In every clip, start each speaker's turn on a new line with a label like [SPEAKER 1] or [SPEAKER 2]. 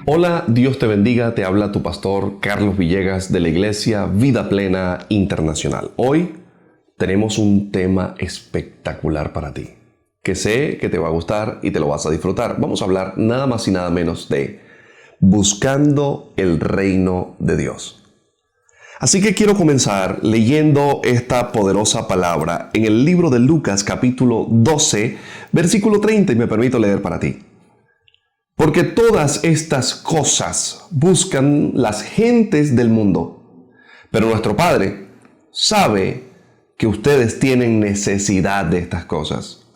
[SPEAKER 1] Hola, Dios te bendiga, te habla tu pastor Carlos Villegas de la Iglesia Vida Plena Internacional. Hoy tenemos un tema espectacular para ti, que sé que te va a gustar y te lo vas a disfrutar. Vamos a hablar nada más y nada menos de buscando el reino de Dios. Así que quiero comenzar leyendo esta poderosa palabra en el libro de Lucas capítulo 12, versículo 30, y me permito leer para ti. Porque todas estas cosas buscan las gentes del mundo, pero nuestro Padre sabe que ustedes tienen necesidad de estas cosas.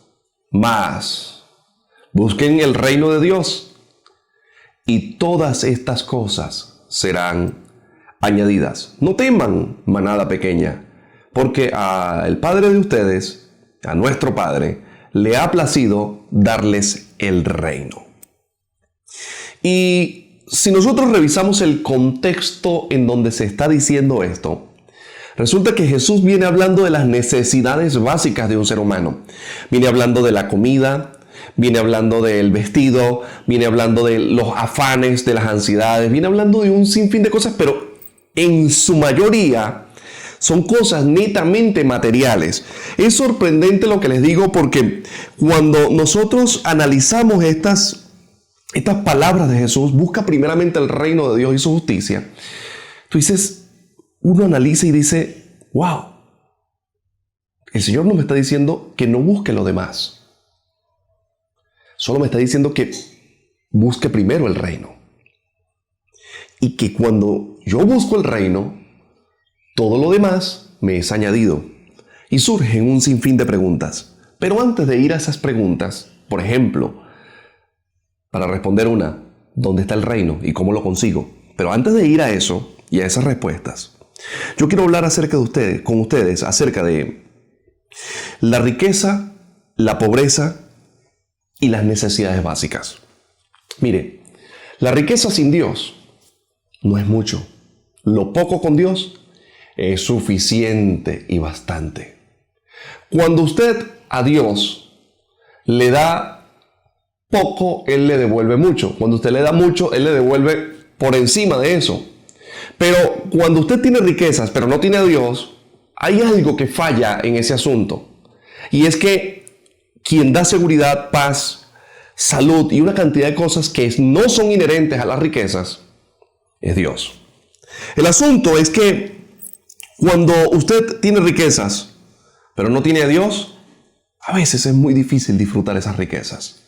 [SPEAKER 1] Mas busquen el reino de Dios y todas estas cosas serán añadidas. No teman, manada pequeña, porque al Padre de ustedes, a nuestro Padre, le ha placido darles el reino. Y si nosotros revisamos el contexto en donde se está diciendo esto, resulta que Jesús viene hablando de las necesidades básicas de un ser humano. Viene hablando de la comida, viene hablando del vestido, viene hablando de los afanes, de las ansiedades, viene hablando de un sinfín de cosas, pero en su mayoría son cosas netamente materiales. Es sorprendente lo que les digo, porque cuando nosotros analizamos estas palabras de Jesús, busca primeramente el reino de Dios y su justicia, tú dices, uno analiza y dice, wow, el Señor no me está diciendo que no busque lo demás, solo me está diciendo que busque primero el reino. Y que cuando yo busco el reino, todo lo demás me es añadido. Y surgen un sinfín de preguntas. Pero antes de ir a esas preguntas, por ejemplo, para responder una, ¿dónde está el reino y cómo lo consigo? Pero antes de ir a eso y a esas respuestas, yo quiero hablar con ustedes acerca de la riqueza, la pobreza y las necesidades básicas. Mire, la riqueza sin Dios no es mucho. Lo poco con Dios es suficiente y bastante. Cuando usted a Dios le da poco, Él le devuelve mucho. Cuando usted le da mucho, Él le devuelve por encima de eso. Pero cuando usted tiene riquezas, pero no tiene a Dios, hay algo que falla en ese asunto. Y es que quien da seguridad, paz, salud y una cantidad de cosas que no son inherentes a las riquezas, es Dios. El asunto es que cuando usted tiene riquezas, pero no tiene a Dios, a veces es muy difícil disfrutar esas riquezas.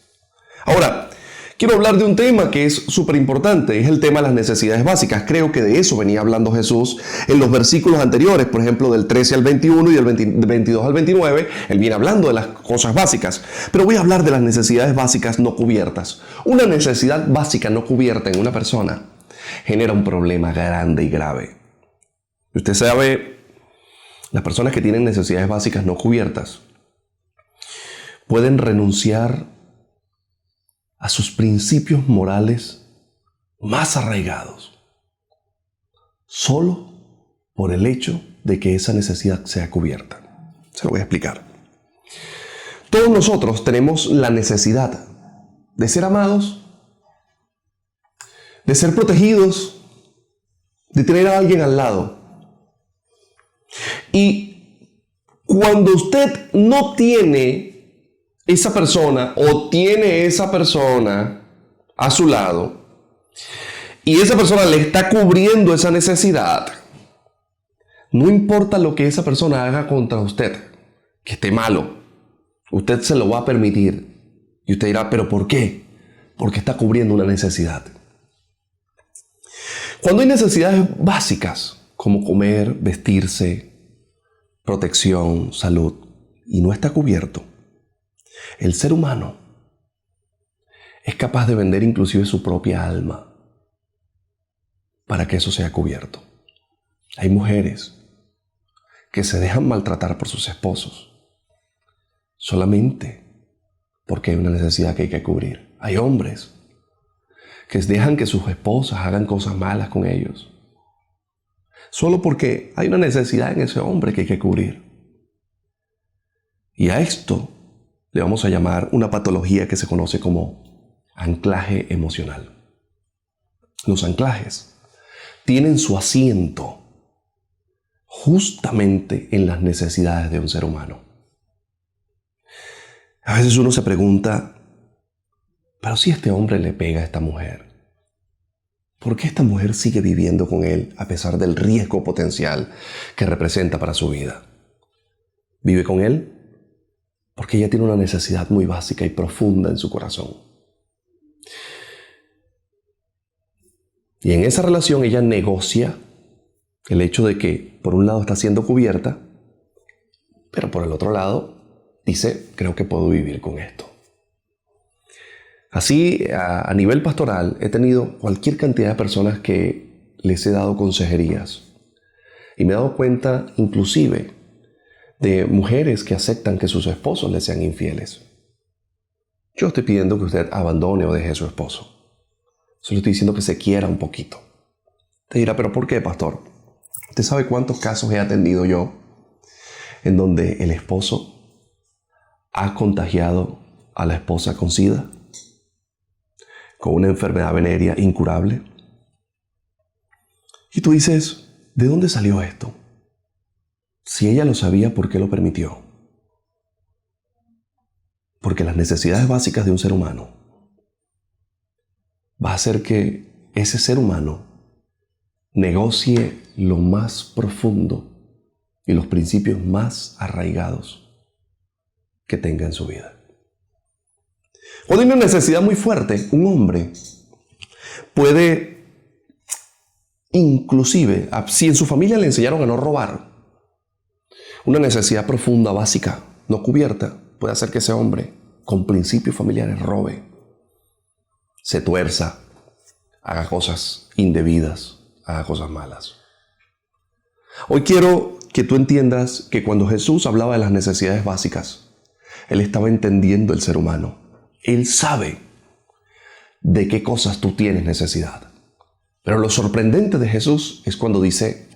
[SPEAKER 1] Ahora, quiero hablar de un tema que es súper importante, es el tema de las necesidades básicas. Creo que de eso venía hablando Jesús en los versículos anteriores, por ejemplo, del 13 al 21 y del 22 al 29, Él viene hablando de las cosas básicas. Pero voy a hablar de las necesidades básicas no cubiertas. Una necesidad básica no cubierta en una persona genera un problema grande y grave. Usted sabe, las personas que tienen necesidades básicas no cubiertas pueden renunciar a sus principios morales más arraigados solo por el hecho de que esa necesidad sea cubierta. Se lo voy a explicar. Todos nosotros tenemos la necesidad de ser amados, de ser protegidos, de tener a alguien al lado. Y cuando usted no tiene esa persona o tiene esa persona a su lado y esa persona le está cubriendo esa necesidad, no importa lo que esa persona haga contra usted, que esté malo, usted se lo va a permitir. Y usted dirá, ¿pero por qué? Porque está cubriendo una necesidad. Cuando hay necesidades básicas como comer, vestirse, protección, salud, y no está cubierto, el ser humano es capaz de vender inclusive su propia alma para que eso sea cubierto. Hay mujeres que se dejan maltratar por sus esposos solamente porque hay una necesidad que hay que cubrir. Hay hombres que dejan que sus esposas hagan cosas malas con ellos solo porque hay una necesidad en ese hombre que hay que cubrir. Y a esto le vamos a llamar una patología que se conoce como anclaje emocional. los anclajes, tienen su asiento justamente en las necesidades de un ser humano. A veces uno se pregunta, pero si este hombre le pega a esta mujer, ¿por qué esta mujer sigue viviendo con él a pesar del riesgo potencial que representa para su vida? ¿Vive con él? Porque ella tiene una necesidad muy básica y profunda en su corazón. Y en esa relación ella negocia el hecho de que por un lado está siendo cubierta, pero por el otro lado dice, creo que puedo vivir con esto. Así, a nivel pastoral, he tenido cualquier cantidad de personas que les he dado consejerías. Y me he dado cuenta, inclusive, de mujeres que aceptan que sus esposos les sean infieles. Yo estoy pidiendo que usted abandone o deje a su esposo. Solo estoy diciendo que se quiera un poquito. Te dirá, ¿pero por qué, pastor? ¿Usted sabe cuántos casos he atendido yo en donde el esposo ha contagiado a la esposa con SIDA? Con una enfermedad venérea incurable. Y tú dices, ¿de dónde salió esto? Si ella lo sabía, ¿por qué lo permitió? Porque las necesidades básicas de un ser humano va a hacer que ese ser humano negocie lo más profundo y los principios más arraigados que tenga en su vida. Cuando hay una necesidad muy fuerte, un hombre puede, inclusive, si en su familia le enseñaron a no robar, una necesidad profunda, básica, no cubierta, puede hacer que ese hombre, con principios familiares, robe, se tuerza, haga cosas indebidas, haga cosas malas. Hoy quiero que tú entiendas que cuando Jesús hablaba de las necesidades básicas, Él estaba entendiendo el ser humano. Él sabe de qué cosas tú tienes necesidad. Pero lo sorprendente de Jesús es cuando dice,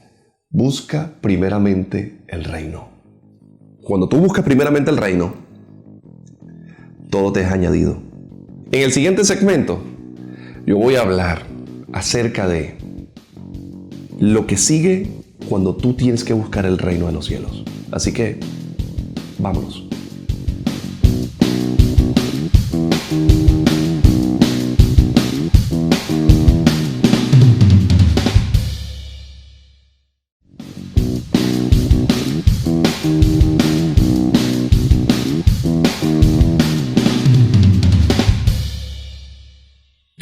[SPEAKER 1] busca primeramente el reino. Cuando tú buscas primeramente el reino, todo te es añadido. En el siguiente segmento, yo voy a hablar acerca de lo que sigue cuando tú tienes que buscar el reino de los cielos. Así que, vámonos.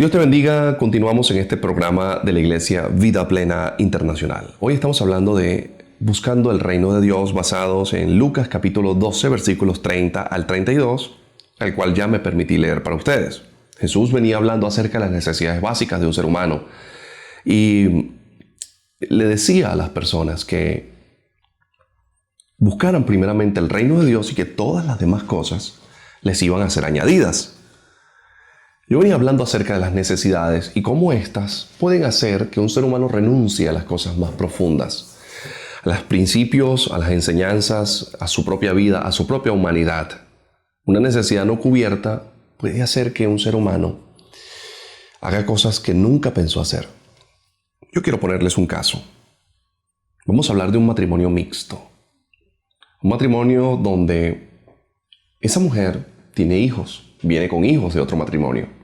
[SPEAKER 1] Dios te bendiga, continuamos en este programa de la Iglesia Vida Plena Internacional. Hoy estamos hablando de buscando el reino de Dios basados en Lucas capítulo 12, versículos 30 al 32, al cual ya me permití leer para ustedes. Jesús venía hablando acerca de las necesidades básicas de un ser humano y le decía a las personas que buscaran primeramente el reino de Dios y que todas las demás cosas les iban a ser añadidas. Yo venía hablando acerca de las necesidades y cómo éstas pueden hacer que un ser humano renuncie a las cosas más profundas, a los principios, a las enseñanzas, a su propia vida, a su propia humanidad. Una necesidad no cubierta puede hacer que un ser humano haga cosas que nunca pensó hacer. Yo quiero ponerles un caso. Vamos a hablar de un matrimonio mixto. Un matrimonio donde esa mujer tiene hijos, viene con hijos de otro matrimonio.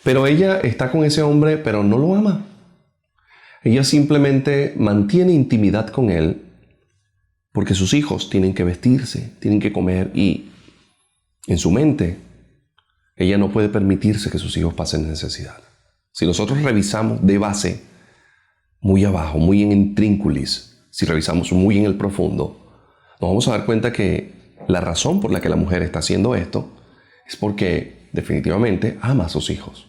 [SPEAKER 1] Pero ella está con ese hombre, pero no lo ama. Ella simplemente mantiene intimidad con él porque sus hijos tienen que vestirse, tienen que comer y en su mente ella no puede permitirse que sus hijos pasen necesidad. Si nosotros revisamos de base, muy abajo, muy en intrínculis, si revisamos muy en el profundo, nos vamos a dar cuenta que la razón por la que la mujer está haciendo esto es porque definitivamente ama a sus hijos.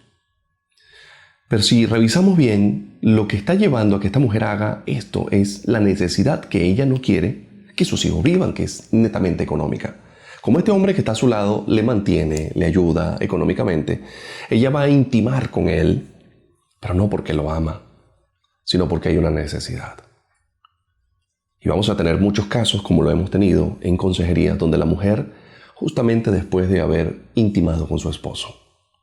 [SPEAKER 1] Pero si revisamos bien, lo que está llevando a que esta mujer haga esto es la necesidad que ella no quiere que sus hijos vivan, que es netamente económica. Como este hombre que está a su lado le mantiene, le ayuda económicamente, ella va a intimar con él, pero no porque lo ama, sino porque hay una necesidad. Y vamos a tener muchos casos, como lo hemos tenido en consejerías, donde la mujer, justamente después de haber intimado con su esposo,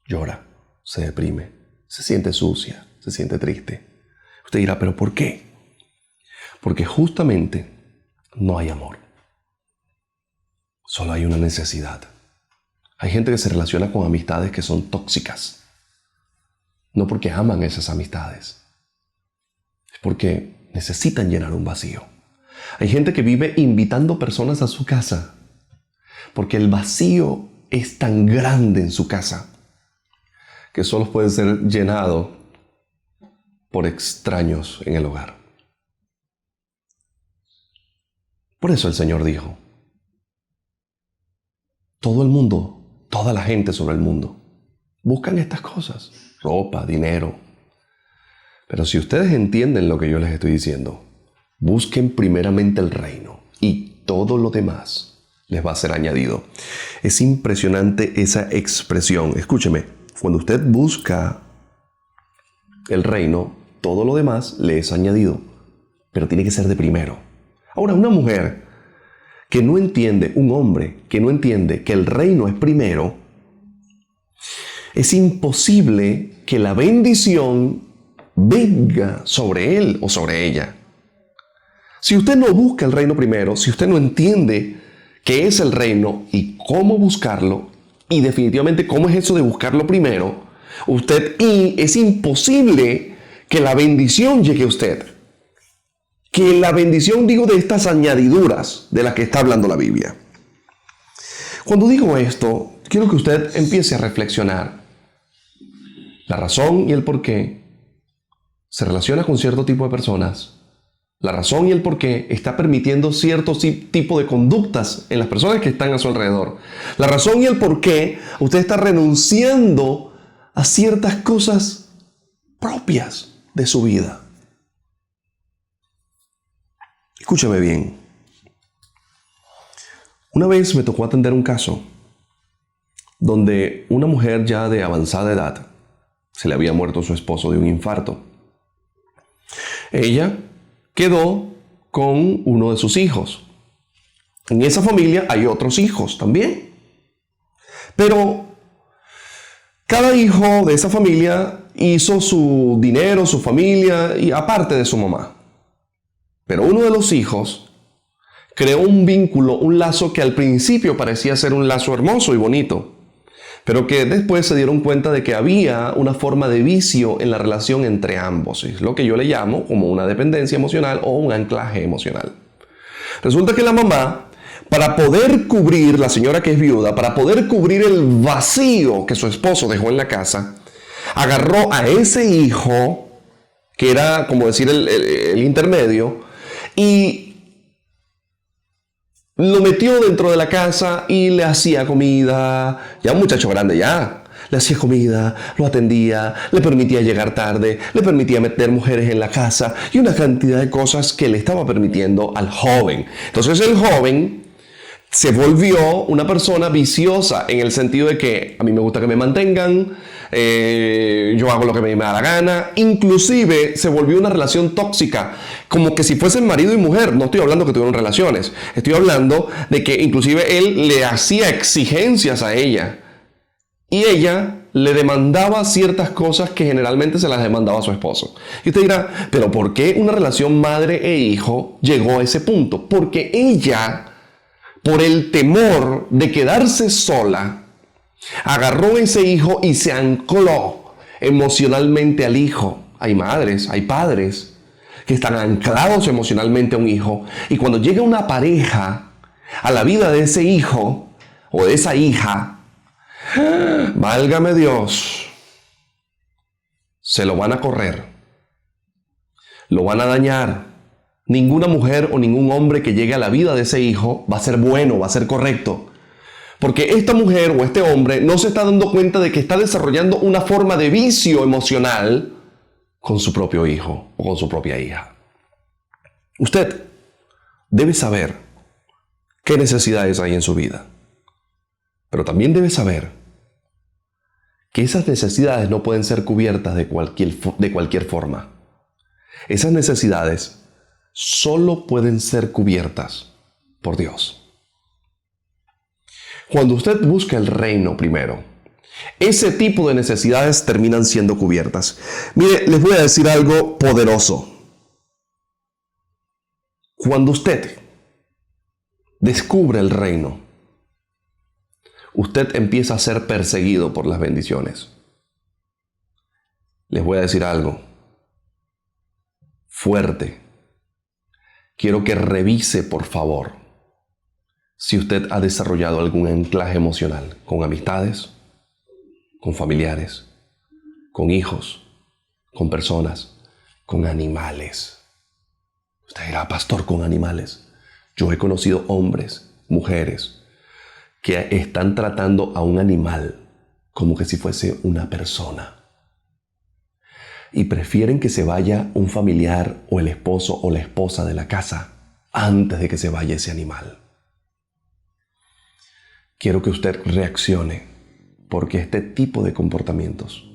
[SPEAKER 1] llora, se deprime, se siente sucia, se siente triste. Usted dirá, ¿pero por qué? Porque justamente no hay amor. Solo hay una necesidad. Hay gente que se relaciona con amistades que son tóxicas. No porque aman esas amistades. Es porque necesitan llenar un vacío. Hay gente que vive invitando personas a su casa porque el vacío es tan grande en su casa que solo puede ser llenado por extraños en el hogar. Por eso el Señor dijo, todo el mundo, toda la gente sobre el mundo, buscan estas cosas, ropa, dinero. Pero si ustedes entienden lo que yo les estoy diciendo, busquen primeramente el reino y todo lo demás les va a ser añadido. Es impresionante esa expresión. Escúcheme, cuando usted busca el reino, todo lo demás le es añadido, pero tiene que ser de primero. Ahora, una mujer que no entiende, un hombre que no entiende que el reino es primero, es imposible que la bendición venga sobre él o sobre ella. Si usted no busca el reino primero, si usted no entiende qué es el reino y cómo buscarlo, y definitivamente cómo es eso de buscarlo primero, es imposible que la bendición llegue a usted. Que la bendición, digo, de estas añadiduras de las que está hablando la Biblia. Cuando digo esto, quiero que usted empiece a reflexionar. La razón y el por qué se relaciona con cierto tipo de personas. La razón y el por qué está permitiendo cierto tipo de conductas en las personas que están a su alrededor. La razón y el por qué usted está renunciando a ciertas cosas propias de su vida. Escúchame bien. Una vez me tocó atender un caso donde una mujer ya de avanzada edad se le había muerto su esposo de un infarto. Ella quedó con uno de sus hijos. En esa familia hay otros hijos también. Pero cada hijo de esa familia hizo su dinero, su familia, y aparte de su mamá. Pero uno de los hijos creó un vínculo, un lazo que al principio parecía ser un lazo hermoso y bonito, pero que después se dieron cuenta de que había una forma de vicio en la relación entre ambos. Es lo que yo le llamo como una dependencia emocional o un anclaje emocional. Resulta que la mamá, para poder cubrir, la señora que es viuda, para poder cubrir el vacío que su esposo dejó en la casa, agarró a ese hijo, que era como decir el intermedio, y lo metió dentro de la casa y le hacía comida. Ya un muchacho grande ya. Le hacía comida, lo atendía, le permitía llegar tarde, le permitía meter mujeres en la casa y una cantidad de cosas que le estaba permitiendo al joven. Entonces el joven se volvió una persona viciosa en el sentido de que a mí me gusta que me mantengan, yo hago lo que me da la gana. Inclusive se volvió una relación tóxica, como que si fuesen marido y mujer. No estoy hablando que tuvieron relaciones, estoy hablando de que inclusive él le hacía exigencias a ella y ella le demandaba ciertas cosas que generalmente se las demandaba a su esposo. Y usted dirá, pero ¿por qué una relación madre e hijo llegó a ese punto? Porque ella, por el temor de quedarse sola, agarró ese hijo y se ancló emocionalmente al hijo. Hay madres, hay padres que están anclados emocionalmente a un hijo, y cuando llega una pareja a la vida de ese hijo o de esa hija, válgame Dios, se lo van a correr, lo van a dañar. Ninguna mujer o ningún hombre que llegue a la vida de ese hijo va a ser bueno, va a ser correcto. Porque esta mujer o este hombre no se está dando cuenta de que está desarrollando una forma de vicio emocional con su propio hijo o con su propia hija. Usted debe saber qué necesidades hay en su vida. Pero también debe saber que esas necesidades no pueden ser cubiertas de cualquier forma. Esas necesidades solo pueden ser cubiertas por Dios. Cuando usted busca el reino primero ese tipo de necesidades terminan siendo cubiertas. Mire, les voy a decir algo poderoso. Cuando usted descubre el reino, usted empieza a ser perseguido por las bendiciones. Les voy a decir algo fuerte. Quiero que revise, por favor, si usted ha desarrollado algún anclaje emocional con amistades, con familiares, con hijos, con personas, con animales. Usted dirá, pastor, con animales. Yo he conocido hombres, mujeres, que están tratando a un animal como que si fuese una persona. Y prefieren que se vaya un familiar o el esposo o la esposa de la casa antes de que se vaya ese animal. Quiero que usted reaccione, porque este tipo de comportamientos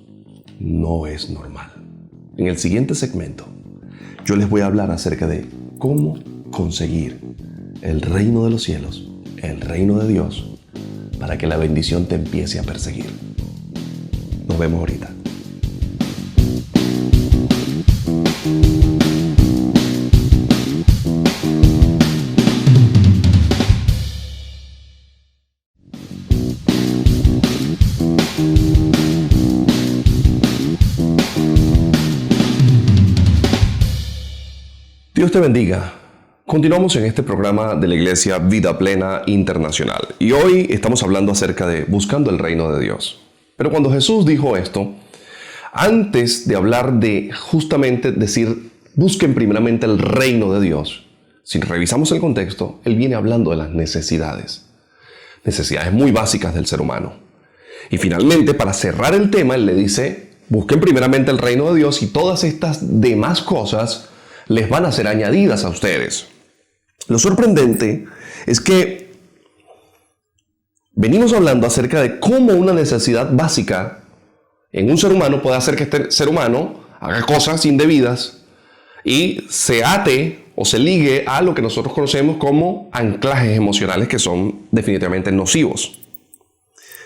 [SPEAKER 1] no es normal. En el siguiente segmento, yo les voy a hablar acerca de cómo conseguir el reino de los cielos, el reino de Dios, para que la bendición te empiece a perseguir. Nos vemos ahorita. Dios te bendiga. Continuamos en este programa de la Iglesia Vida Plena Internacional. Y hoy estamos hablando acerca de buscando el reino de Dios. Pero cuando Jesús dijo esto, antes de hablar de justamente decir, busquen primeramente el reino de Dios, si revisamos el contexto, Él viene hablando de las necesidades. Necesidades muy básicas del ser humano. Y finalmente, para cerrar el tema, Él le dice, busquen primeramente el reino de Dios y todas estas demás cosas les van a ser añadidas a ustedes. Lo sorprendente es que venimos hablando acerca de cómo una necesidad básica en un ser humano puede hacer que este ser humano haga cosas indebidas y se ate o se ligue a lo que nosotros conocemos como anclajes emocionales que son definitivamente nocivos.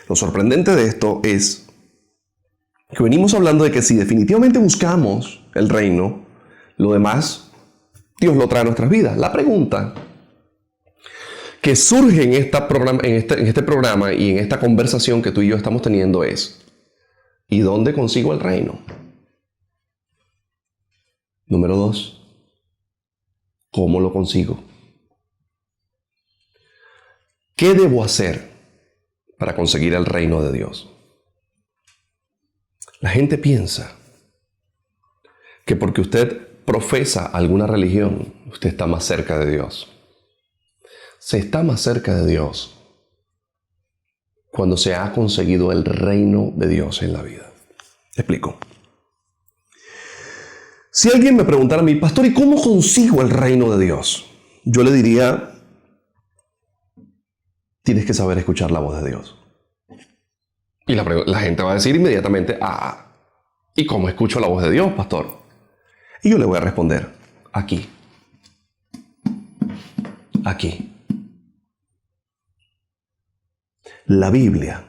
[SPEAKER 1] Lo sorprendente de esto es que venimos hablando de que si definitivamente buscamos el reino, lo demás, Dios lo trae a nuestras vidas. La pregunta que surge en este programa y en esta conversación que tú y yo estamos teniendo es, ¿y dónde consigo el reino? Número 2, ¿cómo lo consigo? ¿Qué debo hacer para conseguir el reino de Dios? La gente piensa que porque usted profesa alguna religión, usted está más cerca de Dios. Se está más cerca de Dios cuando se ha conseguido el reino de Dios en la vida. Explico. Si alguien me preguntara a mí, pastor, ¿y cómo consigo el reino de Dios? Yo le diría, tienes que saber escuchar la voz de Dios. Y la gente va a decir inmediatamente, ¿y cómo escucho la voz de Dios, pastor? Y yo le voy a responder, aquí. Aquí. La Biblia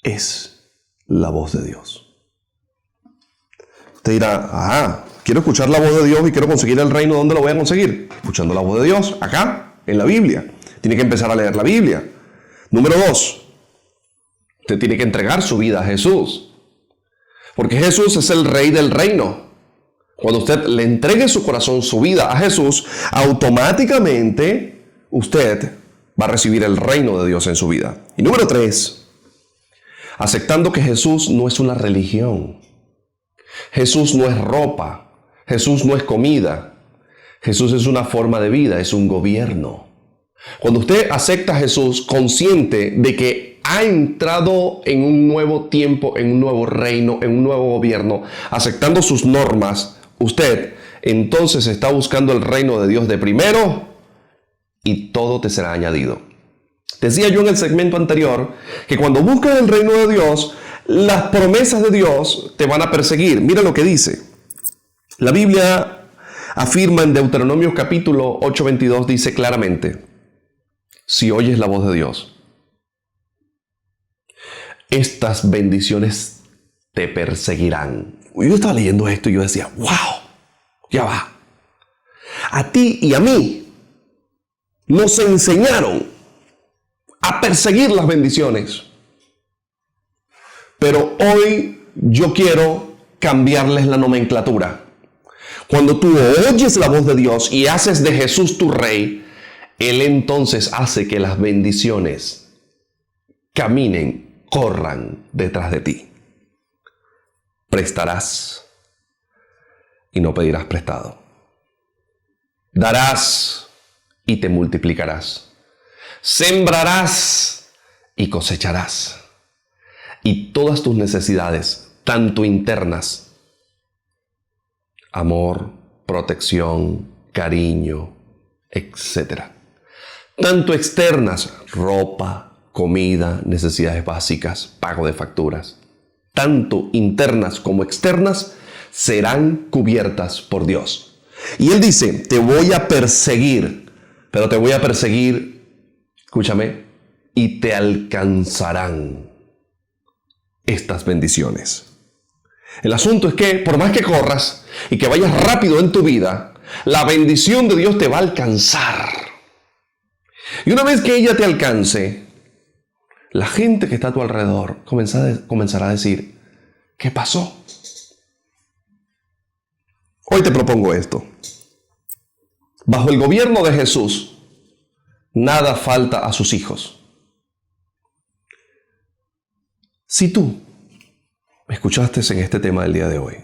[SPEAKER 1] es la voz de Dios. Usted dirá, quiero escuchar la voz de Dios y quiero conseguir el reino. ¿Dónde lo voy a conseguir? Escuchando la voz de Dios, acá, en la Biblia. Tiene que empezar a leer la Biblia. Número 2, usted tiene que entregar su vida a Jesús. Porque Jesús es el rey del reino. Cuando usted le entregue su corazón, su vida a Jesús, automáticamente usted va a recibir el reino de Dios en su vida. Y número 3, aceptando que Jesús no es una religión. Jesús no es ropa. Jesús no es comida. Jesús es una forma de vida, es un gobierno. Cuando usted acepta a Jesús consciente de que ha entrado en un nuevo tiempo, en un nuevo reino, en un nuevo gobierno, aceptando sus normas, usted entonces está buscando el reino de Dios de primero y todo te será añadido. Decía yo en el segmento anterior que cuando buscas el reino de Dios, las promesas de Dios te van a perseguir. Mira lo que dice. La Biblia afirma en Deuteronomio capítulo 8:22, dice claramente, si oyes la voz de Dios estas bendiciones te perseguirán. Yo estaba leyendo esto y yo decía, wow, ya va. A ti y a mí nos enseñaron a perseguir las bendiciones. Pero hoy yo quiero cambiarles la nomenclatura. Cuando tú oyes la voz de Dios y haces de Jesús tu rey, Él entonces hace que las bendiciones caminen, corran detrás de ti. Prestarás y no pedirás prestado. Darás y te multiplicarás. Sembrarás y cosecharás. Y todas tus necesidades, tanto internas, amor, protección, cariño, etc. Tanto externas, ropa, comida, necesidades básicas, pago de facturas. Tanto internas como externas serán cubiertas por Dios. Y Él dice, te voy a perseguir, pero te voy a perseguir, escúchame, y te alcanzarán estas bendiciones. El asunto es que por más que corras y que vayas rápido en tu vida, la bendición de Dios te va a alcanzar. Y una vez que ella te alcance, la gente que está a tu alrededor comenzará a decir, ¿qué pasó? Hoy te propongo esto. Bajo el gobierno de Jesús, nada falta a sus hijos. Si tú me escuchaste en este tema del día de hoy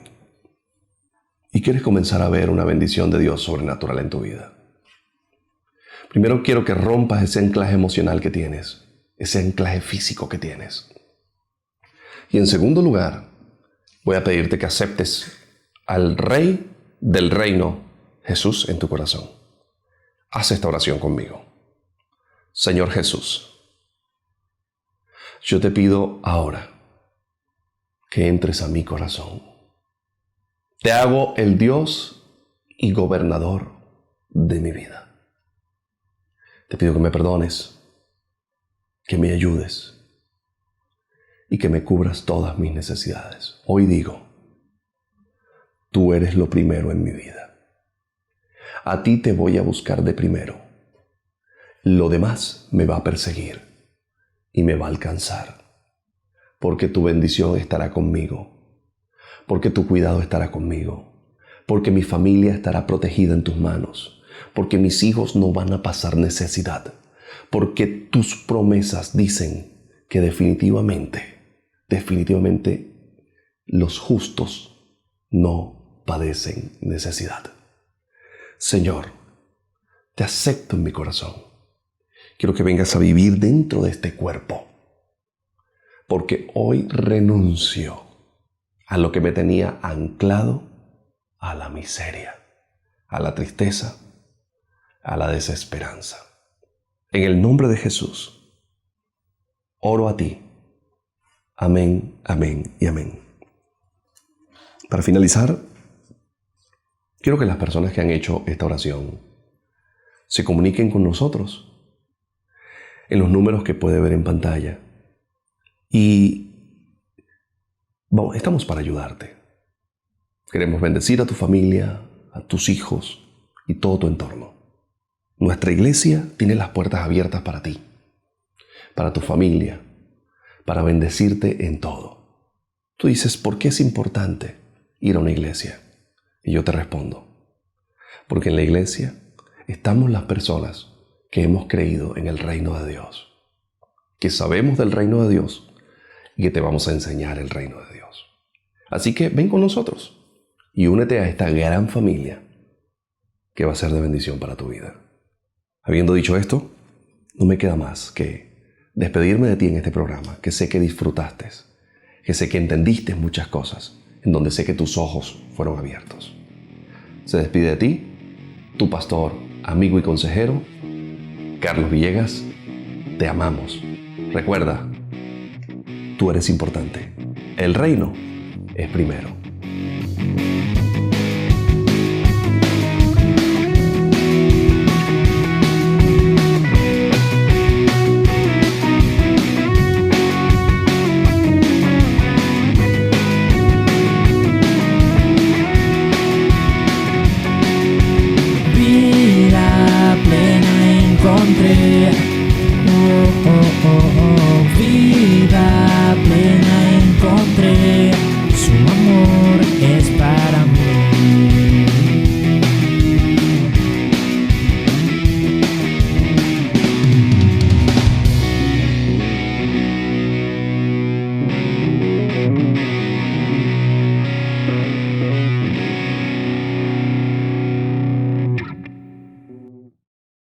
[SPEAKER 1] y quieres comenzar a ver una bendición de Dios sobrenatural en tu vida, primero quiero que rompas ese anclaje emocional que tienes, ese anclaje físico que tienes. Y en segundo lugar, voy a pedirte que aceptes al Rey del reino, Jesús, en tu corazón. Haz esta oración conmigo. Señor Jesús, yo te pido ahora que entres a mi corazón. Te hago el Dios y gobernador de mi vida. Te pido que me perdones, que me ayudes y que me cubras todas mis necesidades. Hoy digo, tú eres lo primero en mi vida. A ti te voy a buscar de primero. Lo demás me va a perseguir y me va a alcanzar, porque tu bendición estará conmigo, porque tu cuidado estará conmigo, porque mi familia estará protegida en tus manos, porque mis hijos no van a pasar necesidad, porque tus promesas dicen que definitivamente los justos no padecen necesidad. Señor, te acepto en mi corazón. Quiero que vengas a vivir dentro de este cuerpo, porque hoy renuncio a lo que me tenía anclado a la miseria, a la tristeza, a la desesperanza. En el nombre de Jesús, oro a ti. Amén, amén y amén. Para finalizar, quiero que las personas que han hecho esta oración se comuniquen con nosotros en los números que puede ver en pantalla. Y estamos para ayudarte. Queremos bendecir a tu familia, a tus hijos y todo tu entorno. Nuestra iglesia tiene las puertas abiertas para ti, para tu familia, para bendecirte en todo. Tú dices, ¿por qué es importante ir a una iglesia? Y yo te respondo, porque en la iglesia estamos las personas que hemos creído en el reino de Dios, que sabemos del reino de Dios y que te vamos a enseñar el reino de Dios. Así que ven con nosotros y únete a esta gran familia que va a ser de bendición para tu vida. Habiendo dicho esto, no me queda más que despedirme de ti en este programa, que sé que disfrutaste, que sé que entendiste muchas cosas, en donde sé que tus ojos fueron abiertos. Se despide de ti, tu pastor, amigo y consejero, Carlos Villegas. Te amamos. Recuerda, tú eres importante. El reino es primero.